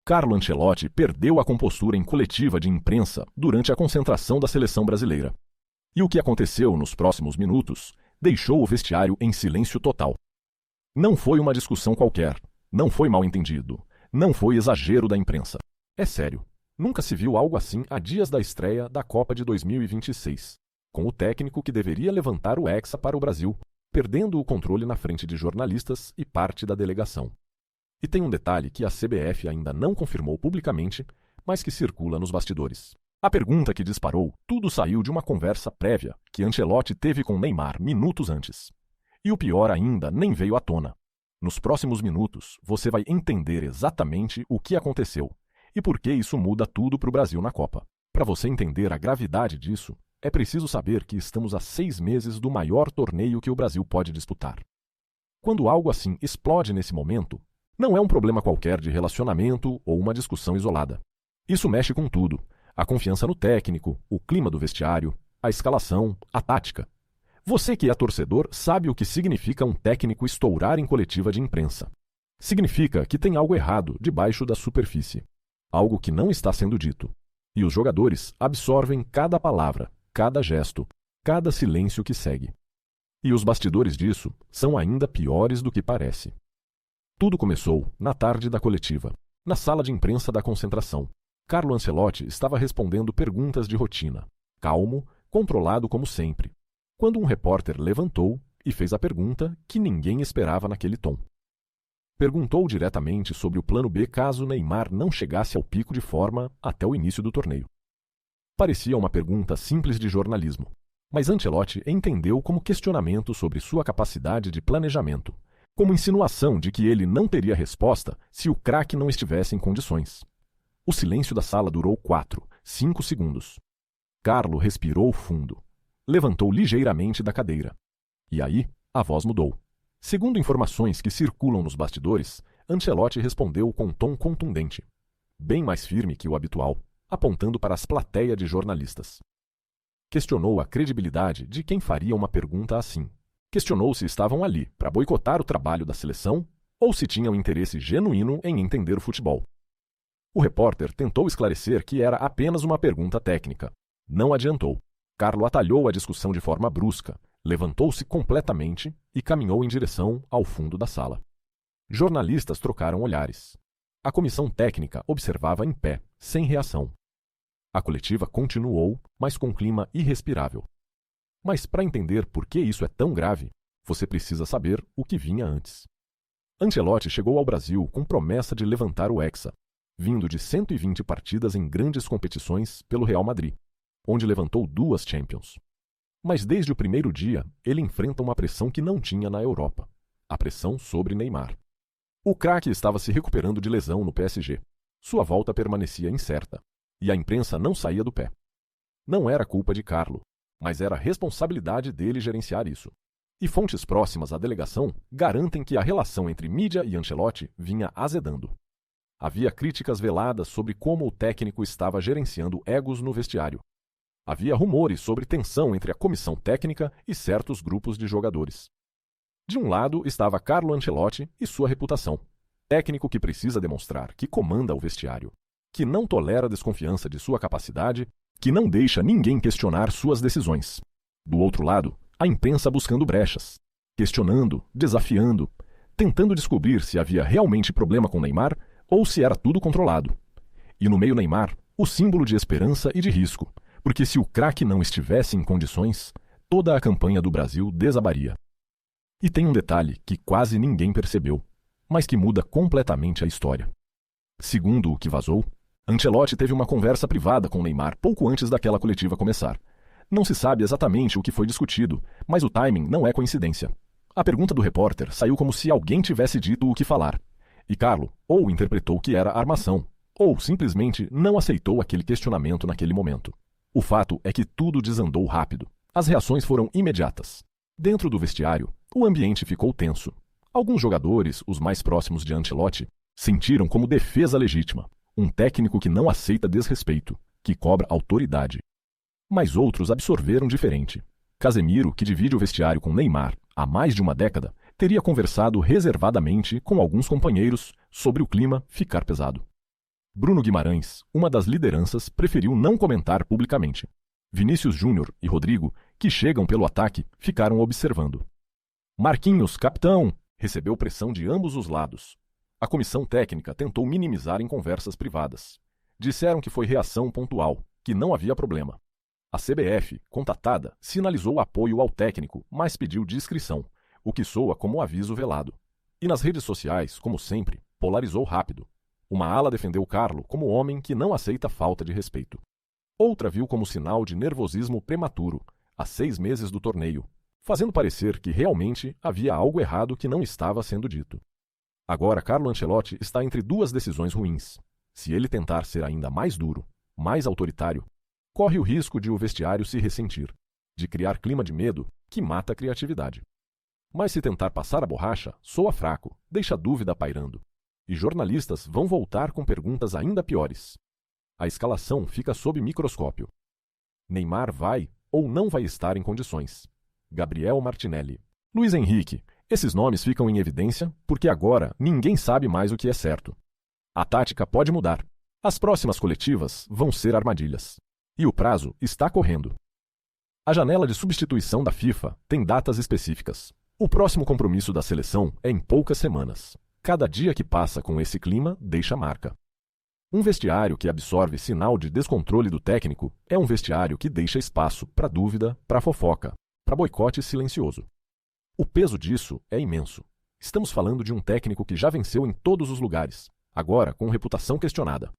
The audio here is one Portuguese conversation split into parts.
Carlo Ancelotti perdeu a compostura em coletiva de imprensa durante a concentração da seleção brasileira. E o que aconteceu nos próximos minutos deixou o vestiário em silêncio total. Não foi uma discussão qualquer, não foi mal-entendido, não foi exagero da imprensa. É sério, nunca se viu algo assim a dias da estreia da Copa de 2026, com o técnico que deveria levantar o Hexa para o Brasil, perdendo o controle na frente de jornalistas e parte da delegação. E tem um detalhe que a CBF ainda não confirmou publicamente, mas que circula nos bastidores. A pergunta que disparou, tudo saiu de uma conversa prévia que Ancelotti teve com Neymar minutos antes. E o pior ainda nem veio à tona. Nos próximos minutos, você vai entender exatamente o que aconteceu e por que isso muda tudo para o Brasil na Copa. Para você entender a gravidade disso, é preciso saber que estamos a 6 meses do maior torneio que o Brasil pode disputar. Quando algo assim explode nesse momento, não é um problema qualquer de relacionamento ou uma discussão isolada. Isso mexe com tudo. A confiança no técnico, o clima do vestiário, a escalação, a tática. Você que é torcedor sabe o que significa um técnico estourar em coletiva de imprensa. Significa que tem algo errado debaixo da superfície. Algo que não está sendo dito. E os jogadores absorvem cada palavra, cada gesto, cada silêncio que segue. E os bastidores disso são ainda piores do que parece. Tudo começou na tarde da coletiva, na sala de imprensa da concentração. Carlo Ancelotti estava respondendo perguntas de rotina, calmo, controlado como sempre, quando um repórter levantou e fez a pergunta que ninguém esperava naquele tom. Perguntou diretamente sobre o plano B caso Neymar não chegasse ao pico de forma até o início do torneio. Parecia uma pergunta simples de jornalismo, mas Ancelotti entendeu como questionamento sobre sua capacidade de planejamento, como insinuação de que ele não teria resposta se o craque não estivesse em condições. O silêncio da sala durou 4, 5 segundos. Carlo respirou fundo. Levantou ligeiramente da cadeira. E aí, a voz mudou. Segundo informações que circulam nos bastidores, Ancelotti respondeu com um tom contundente, bem mais firme que o habitual, apontando para as plateias de jornalistas. Questionou a credibilidade de quem faria uma pergunta assim. Questionou se estavam ali para boicotar o trabalho da seleção ou se tinham interesse genuíno em entender o futebol. O repórter tentou esclarecer que era apenas uma pergunta técnica. Não adiantou. Carlo atalhou a discussão de forma brusca, levantou-se completamente e caminhou em direção ao fundo da sala. Jornalistas trocaram olhares. A comissão técnica observava em pé, sem reação. A coletiva continuou, mas com clima irrespirável. Mas para entender por que isso é tão grave, você precisa saber o que vinha antes. Ancelotti chegou ao Brasil com promessa de levantar o Hexa, vindo de 120 partidas em grandes competições pelo Real Madrid, onde levantou 2 Champions. Mas desde o primeiro dia, ele enfrenta uma pressão que não tinha na Europa, a pressão sobre Neymar. O craque estava se recuperando de lesão no PSG. Sua volta permanecia incerta, e a imprensa não saía do pé. Não era culpa de Carlo, mas era responsabilidade dele gerenciar isso. E fontes próximas à delegação garantem que a relação entre mídia e Ancelotti vinha azedando. Havia críticas veladas sobre como o técnico estava gerenciando egos no vestiário. Havia rumores sobre tensão entre a comissão técnica e certos grupos de jogadores. De um lado estava Carlo Ancelotti e sua reputação. Técnico que precisa demonstrar que comanda o vestiário, que não tolera desconfiança de sua capacidade, que não deixa ninguém questionar suas decisões. Do outro lado, a imprensa buscando brechas, questionando, desafiando, tentando descobrir se havia realmente problema com Neymar ou se era tudo controlado. E no meio Neymar, o símbolo de esperança e de risco, porque se o craque não estivesse em condições, toda a campanha do Brasil desabaria. E tem um detalhe que quase ninguém percebeu, mas que muda completamente a história. Segundo o que vazou, Ancelotti teve uma conversa privada com Neymar pouco antes daquela coletiva começar. Não se sabe exatamente o que foi discutido, mas o timing não é coincidência. A pergunta do repórter saiu como se alguém tivesse dito o que falar. E Carlo ou interpretou que era armação, ou simplesmente não aceitou aquele questionamento naquele momento. O fato é que tudo desandou rápido. As reações foram imediatas. Dentro do vestiário, o ambiente ficou tenso. Alguns jogadores, os mais próximos de Ancelotti, sentiram como defesa legítima. Um técnico que não aceita desrespeito, que cobra autoridade. Mas outros absorveram diferente. Casemiro, que divide o vestiário com Neymar há mais de uma década, teria conversado reservadamente com alguns companheiros sobre o clima ficar pesado. Bruno Guimarães, uma das lideranças, preferiu não comentar publicamente. Vinícius Júnior e Rodrigo, que chegam pelo ataque, ficaram observando. Marquinhos, capitão! Recebeu pressão de ambos os lados. A comissão técnica tentou minimizar em conversas privadas. Disseram que foi reação pontual, que não havia problema. A CBF, contatada, sinalizou apoio ao técnico, mas pediu discrição, o que soa como aviso velado. E nas redes sociais, como sempre, polarizou rápido. Uma ala defendeu Carlo como homem que não aceita falta de respeito. Outra viu como sinal de nervosismo prematuro, a 6 meses do torneio, fazendo parecer que realmente havia algo errado que não estava sendo dito. Agora Carlo Ancelotti está entre duas decisões ruins. Se ele tentar ser ainda mais duro, mais autoritário, corre o risco de o vestiário se ressentir, de criar clima de medo que mata a criatividade. Mas se tentar passar a borracha, soa fraco, deixa dúvida pairando. E jornalistas vão voltar com perguntas ainda piores. A escalação fica sob microscópio. Neymar vai ou não vai estar em condições. Gabriel Martinelli. Luiz Henrique. Esses nomes ficam em evidência porque agora ninguém sabe mais o que é certo. A tática pode mudar. As próximas coletivas vão ser armadilhas. E o prazo está correndo. A janela de substituição da FIFA tem datas específicas. O próximo compromisso da seleção é em poucas semanas. Cada dia que passa com esse clima deixa marca. Um vestiário que absorve sinal de descontrole do técnico é um vestiário que deixa espaço para dúvida, para fofoca, para boicote silencioso. O peso disso é imenso. Estamos falando de um técnico que já venceu em todos os lugares, agora com reputação questionada.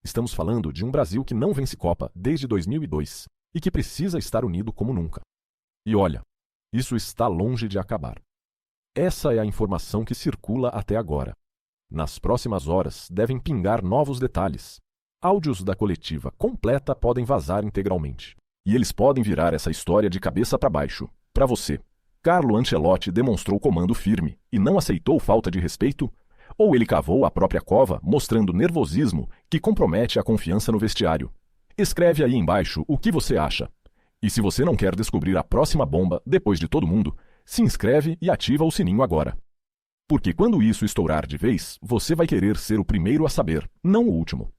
Estamos falando de um Brasil que não vence Copa desde 2002 e que precisa estar unido como nunca. E olha, isso está longe de acabar. Essa é a informação que circula até agora. Nas próximas horas devem pingar novos detalhes. Áudios da coletiva completa podem vazar integralmente. E eles podem virar essa história de cabeça para baixo. Para você, Carlo Ancelotti demonstrou comando firme e não aceitou falta de respeito? Ou ele cavou a própria cova, mostrando nervosismo que compromete a confiança no vestiário? Escreve aí embaixo o que você acha. E se você não quer descobrir a próxima bomba depois de todo mundo, se inscreve e ativa o sininho agora. Porque quando isso estourar de vez, você vai querer ser o primeiro a saber, não o último.